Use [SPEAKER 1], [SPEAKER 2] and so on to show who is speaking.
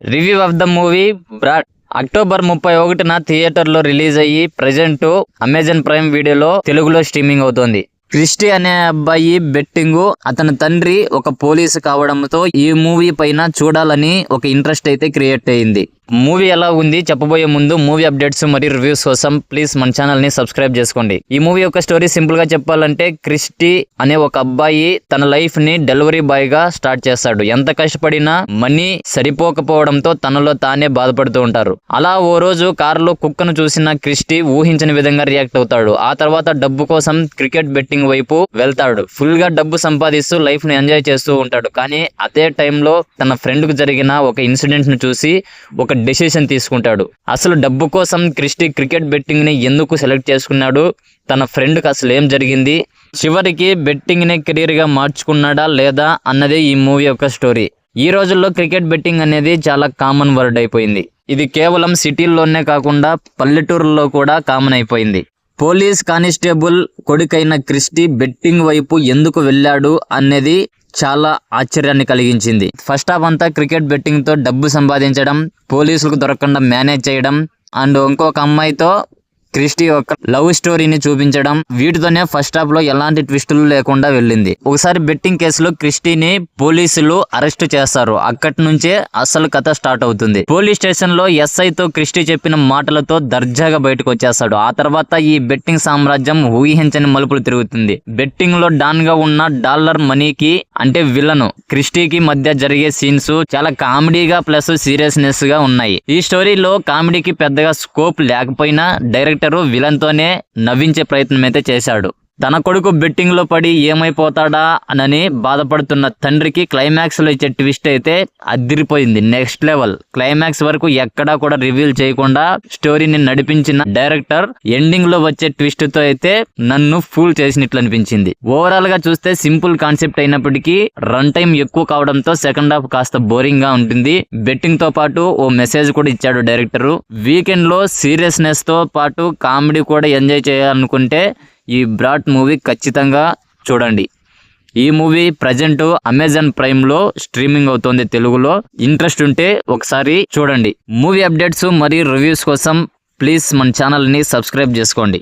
[SPEAKER 1] Review of the movie Brat. October 31న థియేటర్లో release అయ్యి ప్రెజెంట్ అమెజాన్ ప్రైమ్ వీడియోలో తెలుగులో స్ట్రీమింగ్ అవుతోంది. క్రిస్టి అనే అబ్బాయి బెట్టింగ్, అతని తండ్రి ఒక పోలీసు కావడంతో ఈ మూవీ పైన చూడాలని ఒక ఇంట్రెస్ట్ అయితే క్రియేట్ అయ్యింది. మూవీ ఎలా ఉంది చెప్పబోయే ముందు మూవీ అప్డేట్స్ మరియు రివ్యూస్ కోసం ప్లీజ్ మన ఛానల్ ని సబ్స్క్రైబ్ చేసుకోండి. ఈ మూవీ యొక్క స్టోరీ సింపుల్ గా చెప్పాలంటే, క్రిస్టి అనే ఒక అబ్బాయి తన లైఫ్ ని డెలివరీ బాయ్ గా స్టార్ట్ చేస్తాడు. ఎంత కష్టపడినా మనీ సరిపోకపోవడంతో తనలో తానే బాధపడుతూ ఉంటారు. అలా ఓ రోజు కారులో కుక్కను చూసిన క్రిస్టి ఊహించని విధంగా రియాక్ట్ అవుతాడు. ఆ తర్వాత డబ్బు కోసం క్రికెట్ బెట్టింగ్ వైపు వెళ్తాడు. ఫుల్ గా డబ్బు సంపాదిస్తూ లైఫ్ ని ఎంజాయ్ చేస్తూ ఉంటాడు. కానీ అదే టైంలో తన ఫ్రెండ్ కు జరిగిన ఒక ఇన్సిడెంట్ ను చూసి ఒక డెసిషన్ తీసుకుంటాడు. అసలు డబ్బు కోసం క్రిస్టి క్రికెట్ బెట్టింగ్ ని ఎందుకు సెలెక్ట్ చేసుకున్నాడు, తన ఫ్రెండ్ కి అసలు ఏం జరిగింది, చివరికి బెట్టింగ్ ని కెరీర్ గా మార్చుకున్నాడా లేదా అన్నదే ఈ మూవీ యొక్క స్టోరీ. ఈ రోజుల్లో క్రికెట్ బెట్టింగ్ అనేది చాలా కామన్ వర్డ్ అయిపోయింది. ఇది కేవలం సిటీల్లోనే కాకుండా పల్లెటూరులో కూడా కామన్ అయిపోయింది. పోలీస్ కానిస్టేబుల్ కొడుకైన క్రిస్టి బెట్టింగ్ వైపు ఎందుకు వెళ్ళాడు అనేది చాలా ఆశ్చర్యాన్ని కలిగించింది. ఫస్ట్ హాఫ్ అంతా క్రికెట్ బెట్టింగ్ తో డబ్బు సంపాదించడం, పోలీసులకు దొరకకుండా మేనేజ్ చేయడం అండ్ ఇంకొక అమ్మాయితో క్రిస్టి యొక్క లవ్ స్టోరీని చూపించడం, వీటితోనే ఫస్ట్ హాఫ్ లో ఎలాంటి ట్విస్టులు లేకుండా వెళ్ళింది. ఒకసారి బెట్టింగ్ కేసులో క్రిస్టిని పోలీసులు అరెస్ట్ చేస్తారు. అక్కడి నుంచే అసలు కథ స్టార్ట్ అవుతుంది. పోలీస్ స్టేషన్ లో ఎస్ఐతో క్రిస్టి చెప్పిన మాటలతో దర్జాగా బయటకు వచ్చేస్తాడు. ఆ తర్వాత ఈ బెట్టింగ్ సామ్రాజ్యం ఊహించని మలుపులు తిరుగుతుంది. బెట్టింగ్ లో డాన్ గా ఉన్న డాలర్ మనీకి అంటే విలను క్రిస్టికి మధ్య జరిగే సీన్స్ చాలా కామెడీగా ప్లస్ సీరియస్నెస్ గా ఉన్నాయి. ఈ స్టోరీలో కామెడీకి పెద్దగా స్కోప్ లేకపోయినా డైరెక్టర్ విలన్ తోనే నవ్వించే ప్రయత్నం అయితే చేశాడు. తన కొడుకు బెట్టింగ్ లో పడి ఏమైపోతాడా అని బాధపడుతున్న తండ్రికి క్లైమాక్స్ లో ఇచ్చే ట్విస్ట్ అయితే అదిరిపోయింది. Next level. క్లైమాక్స్ వరకు ఎక్కడా కూడా రివీల్ చేయకుండా స్టోరీని నడిపించిన డైరెక్టర్ ఎండింగ్ లో వచ్చే ట్విస్ట్ తో అయితే నన్ను ఫూల్ చేసినట్లు అనిపించింది. ఓవరాల్ గా చూస్తే సింపుల్ కాన్సెప్ట్ అయినప్పటికీ రన్ టైం ఎక్కువ కావడంతో సెకండ్ హాఫ్ కాస్త బోరింగ్ గా ఉంటుంది. బెట్టింగ్ తో పాటు ఓ మెసేజ్ కూడా ఇచ్చాడు డైరెక్టర్. వీకెండ్ లో సీరియస్నెస్ తో పాటు కామెడీ కూడా ఎంజాయ్ చేయాలనుకుంటే ఈ బ్రాట్ మూవీ ఖచ్చితంగా చూడండి. ఈ మూవీ ప్రజెంట్ అమెజాన్ ప్రైమ్ లో స్ట్రీమింగ్ అవుతోంది తెలుగులో. ఇంట్రెస్ట్ ఉంటే ఒకసారి చూడండి. మూవీ అప్డేట్స్ మరియు రివ్యూస్ కోసం ప్లీజ్ మన ఛానల్ ని సబ్స్క్రైబ్ చేసుకోండి.